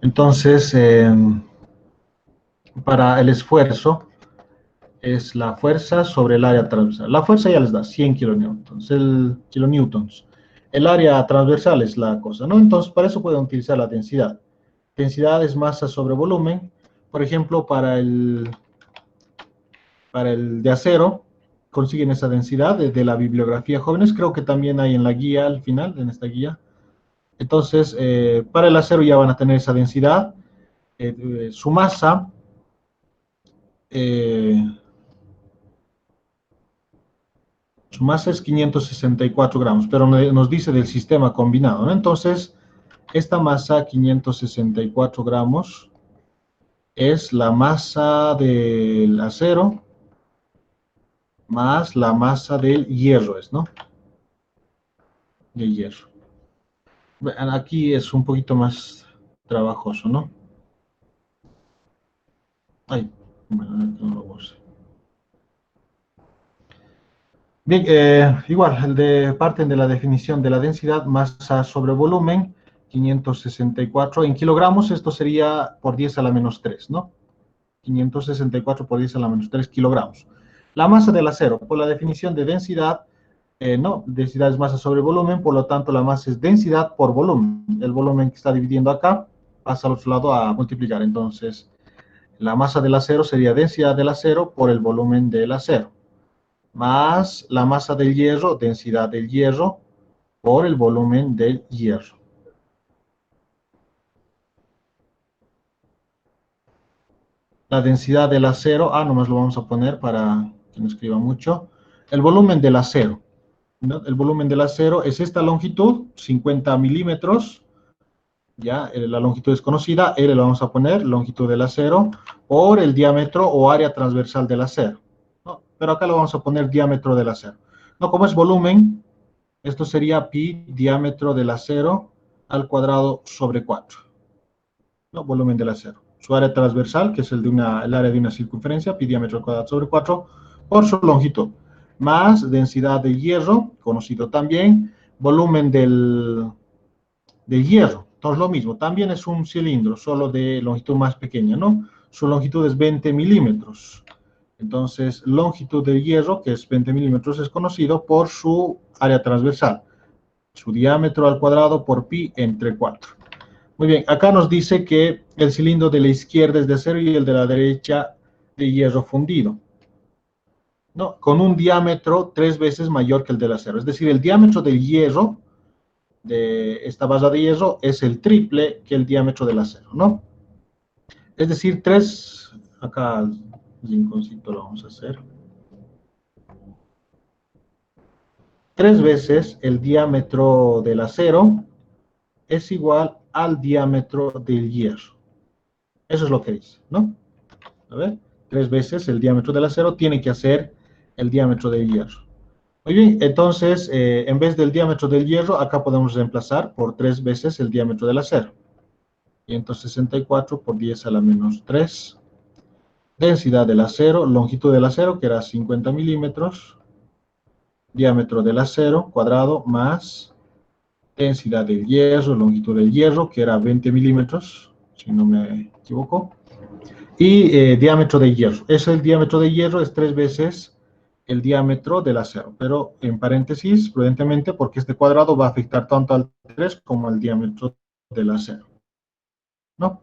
Entonces, para el esfuerzo, es la fuerza sobre el área transversal. La fuerza ya les da 100 kilonewtons. El área transversal es la cosa, ¿no? Entonces, para eso pueden utilizar la densidad. Densidad es masa sobre volumen. Por ejemplo, para el de acero, consiguen esa densidad desde la bibliografía jóvenes. Creo que también hay en la guía al final, en esta guía. Entonces, para el acero ya van a tener esa densidad. Su masa, su masa es 564 gramos, pero nos dice del sistema combinado, ¿no? Entonces, esta masa, 564 gramos, es la masa del acero más la masa del hierro, ¿no? De hierro. Aquí es un poquito más trabajoso, ¿no? Ay, bueno, no lo puse. Bien, igual, parten de la definición de la densidad, masa sobre volumen, 564 en kilogramos, esto sería por 10 a la menos 3, ¿no? 564 por 10 a la menos 3 kilogramos. La masa del acero, por la definición de densidad, no, densidad es masa sobre volumen, por lo tanto la masa es densidad por volumen. El volumen que está dividiendo acá pasa al otro lado a multiplicar, entonces la masa del acero sería densidad del acero por el volumen del acero, más la masa del hierro, densidad del hierro, por el volumen del hierro. La densidad del acero, nomás lo vamos a poner para que no escriba mucho. El volumen del acero, ¿no? El volumen del acero es esta longitud, 50 milímetros, ya, la longitud es conocida, L lo vamos a poner, longitud del acero, por el diámetro o área transversal del acero, ¿no? Pero acá lo vamos a poner diámetro del acero. No, como es volumen, esto sería pi diámetro del acero al cuadrado sobre 4. ¿No? Volumen del acero. Su área transversal, que es el área de una circunferencia, pi diámetro al cuadrado sobre 4, por su longitud. Más densidad de hierro, conocido también, volumen del hierro. Entonces lo mismo, también es un cilindro, solo de longitud más pequeña, ¿no? Su longitud es 20 milímetros. Entonces, longitud del hierro, que es 20 milímetros, es conocido por su área transversal. Su diámetro al cuadrado por pi entre 4. Muy bien, acá nos dice que el cilindro de la izquierda es de acero y el de la derecha de hierro fundido, ¿no? Con un diámetro 3 veces mayor que el del acero. Es decir, el diámetro del hierro, de esta barra de hierro, es el triple que el diámetro del acero, ¿no? Es decir, acá el rinconcito lo vamos a hacer. 3 veces el diámetro del acero es igual al diámetro del hierro. Eso es lo que dice, ¿no? A ver, 3 veces el diámetro del acero tiene que hacer el diámetro del hierro. Muy bien, entonces, en vez del diámetro del hierro, acá podemos reemplazar por 3 veces el diámetro del acero. 164 por 10 a la menos 3. Densidad del acero, longitud del acero, que era 50 milímetros. Diámetro del acero cuadrado más densidad del hierro, longitud del hierro, que era 20 milímetros, si no me equivoco. Y diámetro de hierro. El diámetro de hierro es 3 veces el diámetro del acero, pero en paréntesis, prudentemente, porque este cuadrado va a afectar tanto al 3 como al diámetro del acero, ¿no?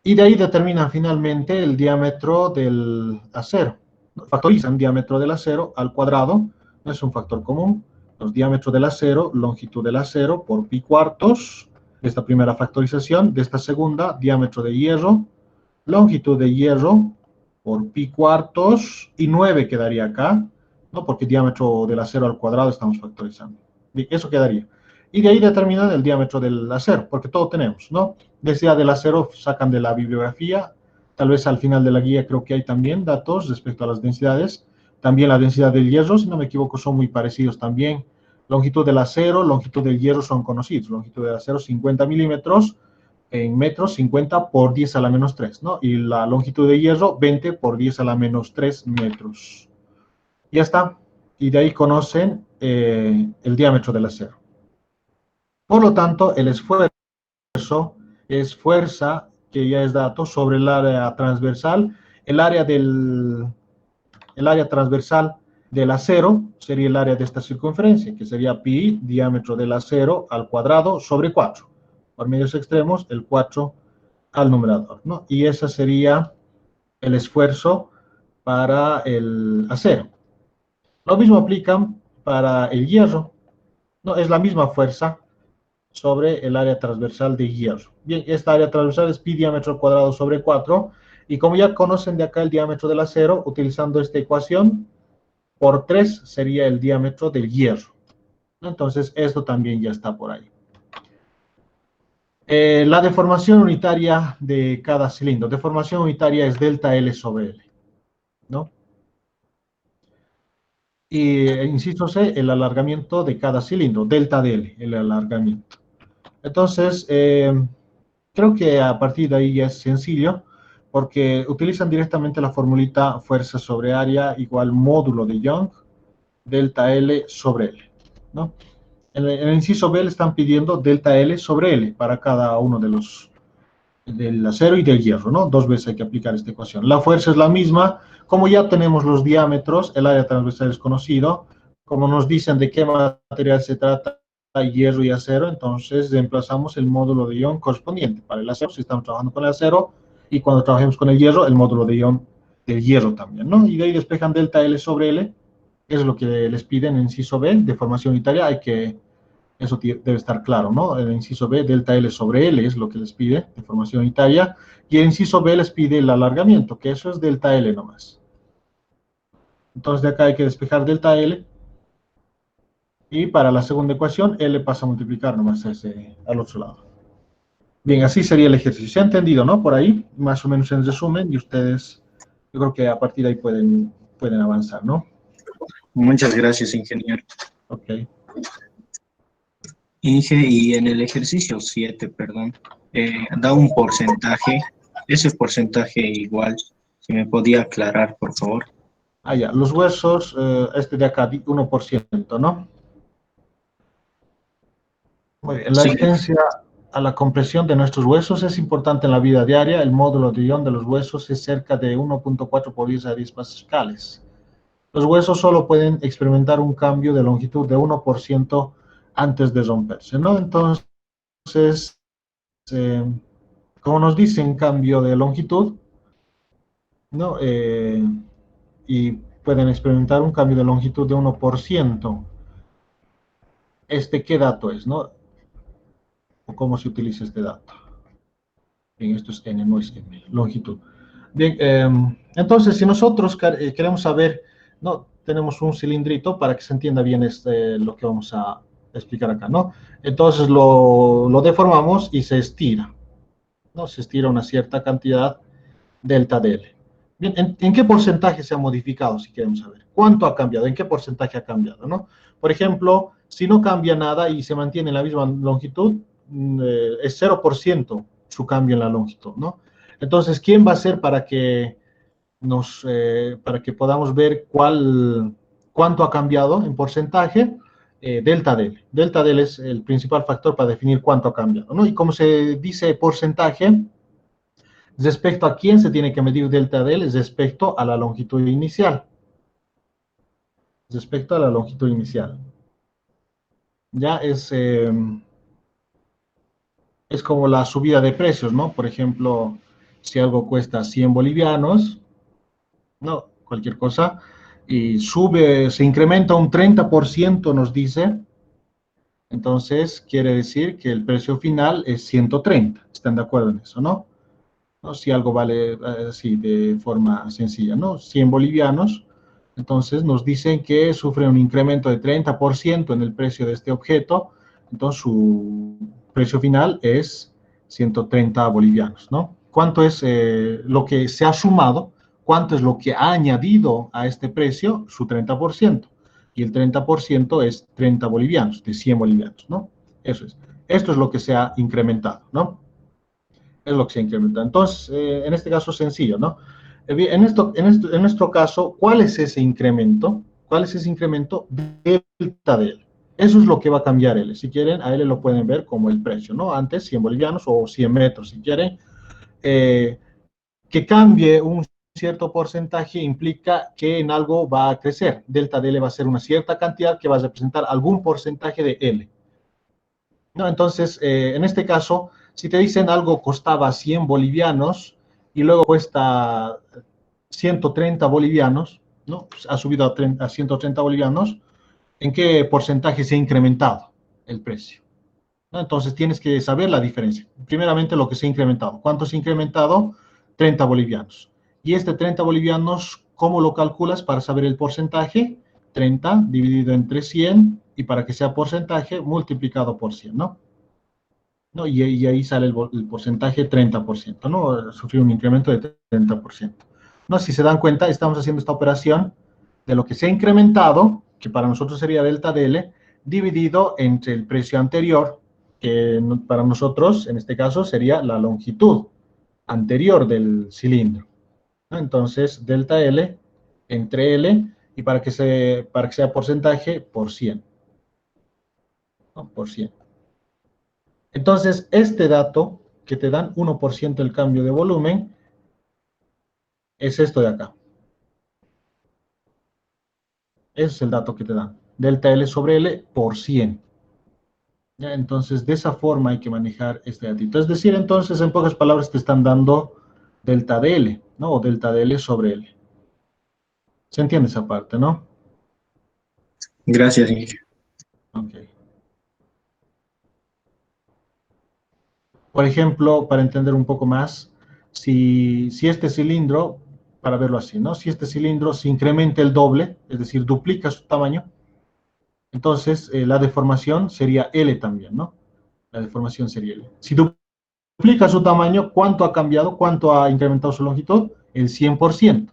Y de ahí determinan finalmente el diámetro del acero. Factorizan diámetro del acero al cuadrado, no es un factor común. Los diámetros del acero, longitud del acero por pi cuartos, de esta primera factorización. De esta segunda, diámetro de hierro, longitud de hierro por pi cuartos, y 9 quedaría acá, ¿no? Porque diámetro del acero al cuadrado estamos factorizando. Bien, eso quedaría. Y de ahí determinan el diámetro del acero, porque todo tenemos, ¿no? Densidad del acero sacan de la bibliografía, tal vez al final de la guía creo que hay también datos respecto a las densidades. También la densidad del hierro, si no me equivoco, son muy parecidos también. Longitud del acero, longitud del hierro son conocidos. Longitud del acero 50 milímetros, en metros 50 por 10 a la menos 3, ¿no? Y la longitud de hierro 20 por 10 a la menos 3 metros. Ya está. Y de ahí conocen el diámetro del acero. Por lo tanto, el esfuerzo es fuerza, que ya es dato, sobre el área transversal. El área transversal del acero sería el área de esta circunferencia, que sería pi, diámetro del acero al cuadrado, sobre 4. Por medios extremos, el 4 al numerador, ¿no? Y ese sería el esfuerzo para el acero. Lo mismo aplica para el hierro, ¿no? Es la misma fuerza sobre el área transversal de hierro. Bien, esta área transversal es pi diámetro al cuadrado sobre 4, y como ya conocen de acá el diámetro del acero, utilizando esta ecuación, por 3 sería el diámetro del hierro. Entonces, esto también ya está por ahí. La deformación unitaria de cada cilindro. Deformación unitaria es delta L sobre L, ¿no? Y, inciso C, el alargamiento de cada cilindro, delta de L, el alargamiento. Entonces, creo que a partir de ahí ya es sencillo, porque utilizan directamente la formulita fuerza sobre área igual módulo de Young, delta L sobre L, ¿no? En el inciso B le están pidiendo delta L sobre L para cada uno de los, del acero y del hierro, ¿no? 2 veces hay que aplicar esta ecuación. La fuerza es la misma. Como ya tenemos los diámetros, el área transversal es conocido. Como nos dicen de qué material se trata, hierro y acero, entonces reemplazamos el módulo de Young correspondiente para el acero, si estamos trabajando con el acero, y cuando trabajemos con el hierro, el módulo de Young del hierro también, ¿no? Y de ahí despejan delta L sobre L, es lo que les piden en inciso B, de formación unitaria. Eso debe estar claro, ¿no? El inciso B, delta L sobre L es lo que les pide, de formación unitaria, y el inciso B les pide el alargamiento, que eso es delta L nomás. Entonces de acá hay que despejar delta L, y para la segunda ecuación, L pasa a multiplicar nomás al otro lado. Bien, así sería el ejercicio. ¿Se ha entendido, no? Por ahí, más o menos en resumen, y ustedes, yo creo que a partir de ahí pueden avanzar, ¿no? Muchas gracias, ingeniero. Ok. Inge, y en el ejercicio 7, perdón, da un porcentaje, ese porcentaje igual, si me podía aclarar, por favor. Ah, ya, los huesos, de acá, 1%, ¿no? Muy bien, la Sí. asistencia a la compresión de nuestros huesos es importante en la vida diaria. El módulo de Young de los huesos es cerca de 1.4 por 10 a 10 pascales. Los huesos solo pueden experimentar un cambio de longitud de 1% antes de romperse, ¿no? Entonces, eh, como nos dicen cambio de longitud, ¿no? Y pueden experimentar un cambio de longitud de 1%. ¿Qué dato es, no? ¿O cómo se utiliza este dato? Bien, esto es n, no es m, longitud. Bien, entonces, si nosotros queremos saber, ¿no? Tenemos un cilindrito para que se entienda bien lo que vamos a explicar acá, ¿no? Entonces lo deformamos y se estira, ¿no? Se estira una cierta cantidad delta de L. Bien, ¿en qué porcentaje se ha modificado, si queremos saber? ¿Cuánto ha cambiado? ¿En qué porcentaje ha cambiado, no? Por ejemplo, si no cambia nada y se mantiene la misma longitud, es 0% su cambio en la longitud, ¿no? Entonces, ¿quién va a ser para que para que podamos ver cuánto ha cambiado en porcentaje? Delta de L. Delta de L es el principal factor para definir cuánto ha cambiado, ¿no? Y como se dice porcentaje, respecto a quién se tiene que medir delta de L, es respecto a la longitud inicial. Respecto a la longitud inicial. Ya es como la subida de precios, ¿no? Por ejemplo, si algo cuesta 100 bolivianos, no, cualquier cosa, y se incrementa un 30%, nos dice, entonces quiere decir que el precio final es 130. ¿Están de acuerdo en eso, no? ¿No? Si algo vale así de forma sencilla, ¿no? 100 bolivianos, entonces nos dicen que sufre un incremento de 30% en el precio de este objeto, entonces su precio final es 130 bolivianos, ¿no? ¿Cuánto es lo que se ha sumado? ¿Cuánto es lo que ha añadido a este precio? Su 30%. Y el 30% es 30 bolivianos, de 100 bolivianos, ¿no? Eso es. Esto es lo que se ha incrementado, ¿no? Es lo que se incrementa. Entonces, en este caso es sencillo, ¿no? En nuestro caso, ¿cuál es ese incremento? ¿Cuál es ese incremento? Delta de L. Eso es lo que va a cambiar L. Si quieren, a L lo pueden ver como el precio, ¿no? Antes 100 bolivianos o 100 metros, si quieren. Que cambie un cierto porcentaje implica que en algo va a crecer. Delta de L va a ser una cierta cantidad que va a representar algún porcentaje de L. ¿No? Entonces, en este caso, si te dicen algo costaba 100 bolivianos y luego cuesta 130 bolivianos, ¿no? Pues ha subido a 130 bolivianos, ¿en qué porcentaje se ha incrementado el precio? ¿No? Entonces, tienes que saber la diferencia. Primeramente, lo que se ha incrementado. ¿Cuánto se ha incrementado? 30 bolivianos. Y este 30 bolivianos, ¿cómo lo calculas para saber el porcentaje? 30 dividido entre 100 y para que sea porcentaje multiplicado por 100, ¿no? ¿No? Y ahí sale el porcentaje 30%, ¿no? Sufrió un incremento de 30%. ¿No? Si se dan cuenta, estamos haciendo esta operación de lo que se ha incrementado, que para nosotros sería delta de L, dividido entre el precio anterior, que para nosotros, en este caso, sería la longitud anterior del cilindro, ¿no? Entonces, delta L entre L, y para que sea porcentaje, por 100. ¿No? Por 100. Entonces, este dato que te dan 1% el cambio de volumen es esto de acá. Ese es el dato que te dan. Delta L sobre L por 100. ¿Ya? Entonces, de esa forma hay que manejar este datito. Es decir, entonces, en pocas palabras, te están dando delta de L, ¿no? O delta de L sobre L. ¿Se entiende esa parte, no? Gracias, Inge. Ok. Por ejemplo, para entender un poco más, si este cilindro, para verlo así, ¿no? Si este cilindro se incrementa el doble, es decir, duplica su tamaño, entonces la deformación sería L también, ¿no? La deformación sería L. Si duplica su tamaño, ¿cuánto ha cambiado? ¿Cuánto ha incrementado su longitud? El 100%,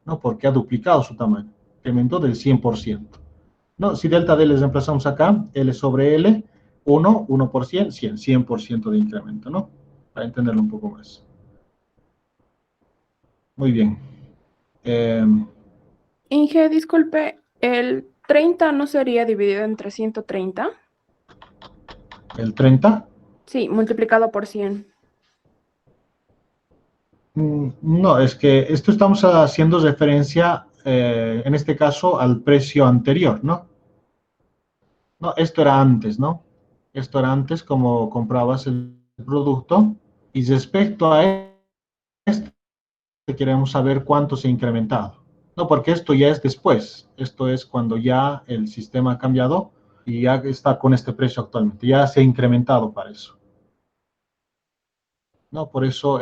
¿no? Porque ha duplicado su tamaño. Incrementó del 100%. ¿No? Si delta de L reemplazamos acá, L sobre L, 1 por 100, 100% de incremento, ¿no? Para entenderlo un poco más. Muy bien. Inge, disculpe, ¿el 30 no sería dividido entre 130? ¿El 30? Sí, multiplicado por 100. No, es que esto estamos haciendo referencia, en este caso, al precio anterior, ¿no? No, esto era antes, ¿no? Esto era antes como comprabas el producto. Y respecto a esto, queremos saber cuánto se ha incrementado. No, porque esto ya es después. Esto es cuando ya el sistema ha cambiado y ya está con este precio actualmente. Ya se ha incrementado para eso. ¿No? Por eso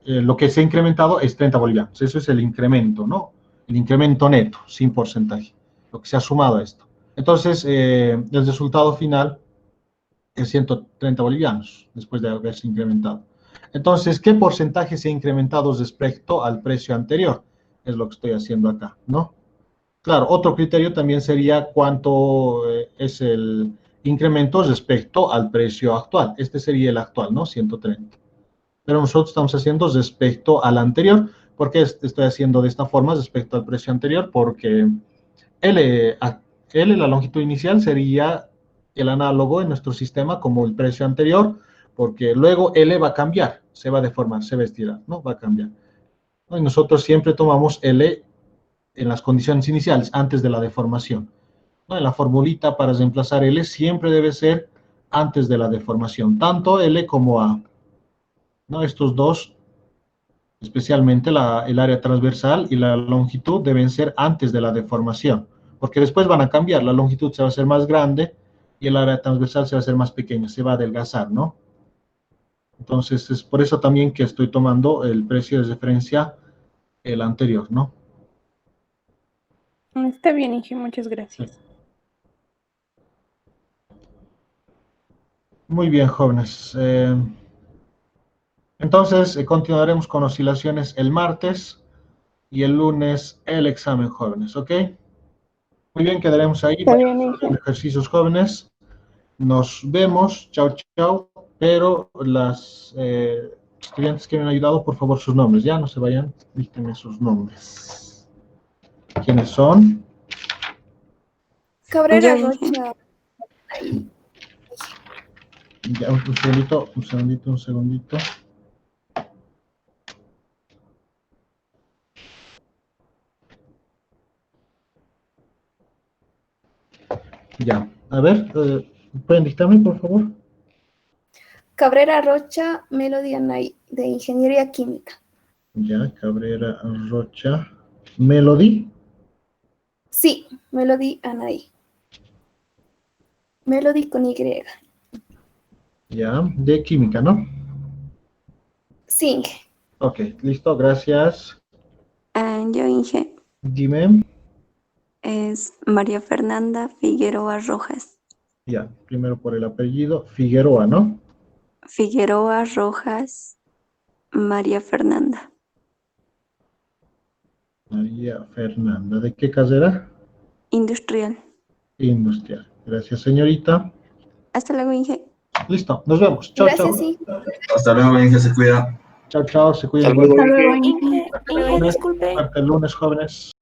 lo que se ha incrementado es 30 bolivianos. Eso es el incremento, ¿no? El incremento neto, sin porcentaje. Lo que se ha sumado a esto. Entonces, el resultado final es 130 bolivianos, después de haberse incrementado. Entonces, ¿qué porcentaje se ha incrementado respecto al precio anterior? Es lo que estoy haciendo acá, ¿no? Claro, otro criterio también sería cuánto es el incremento respecto al precio actual. Este sería el actual, ¿no? 130. Pero nosotros estamos haciendo respecto al anterior. ¿Por qué estoy haciendo de esta forma respecto al precio anterior? Porque L, la longitud inicial, sería el análogo en nuestro sistema como el precio anterior, porque luego L va a cambiar, se va a deformar, se va a estirar, ¿no? Va a cambiar. ¿No? Y nosotros siempre tomamos L en las condiciones iniciales, antes de la deformación. ¿No? En la formulita para reemplazar L siempre debe ser antes de la deformación, tanto L como A. ¿No? Estos dos, especialmente el área transversal y la longitud, deben ser antes de la deformación, porque después van a cambiar, la longitud se va a hacer más grande y el área transversal se va a hacer más pequeña, se va a adelgazar, ¿no? Entonces, es por eso también que estoy tomando el precio de referencia, el anterior, ¿no? Está bien, Inge, muchas gracias. Muy bien, jóvenes. Entonces, continuaremos con oscilaciones el martes y el lunes el examen, jóvenes, ¿ok? Muy bien, quedaremos ahí. Está bien, Inge. Ejercicios, jóvenes. Nos vemos. Chao, chao. Pero las estudiantes que me han ayudado, por favor, sus nombres. Ya no se vayan. Díganme sus nombres. ¿Quiénes son? Cabrera Yo, Rocha. Ya, un segundito, un segundito, un segundito. Ya, a ver, ¿pueden dictarme, por favor? Cabrera Rocha, Melody Anay, de Ingeniería Química. Ya, Cabrera Rocha. Melody. Sí, Melody Anay. Melody con Y. Ya, de química, ¿no? Sí, Inge. Ok, listo, gracias. yo, Inge, Dime. es María Fernanda Figueroa Rojas. Ya, primero por el apellido. Figueroa, ¿no? Figueroa Rojas María Fernanda. María Fernanda. ¿De qué carrera? Industrial. Industrial. Gracias, señorita. Hasta luego, Inge. Listo, nos vemos. Chao, Gracias, chao. sí. Hasta luego, Inge, se cuida. Chao, chao. Se cuidan. Hasta luego. Hasta luego, Inge. Inge, disculpe. Hasta el lunes, jóvenes.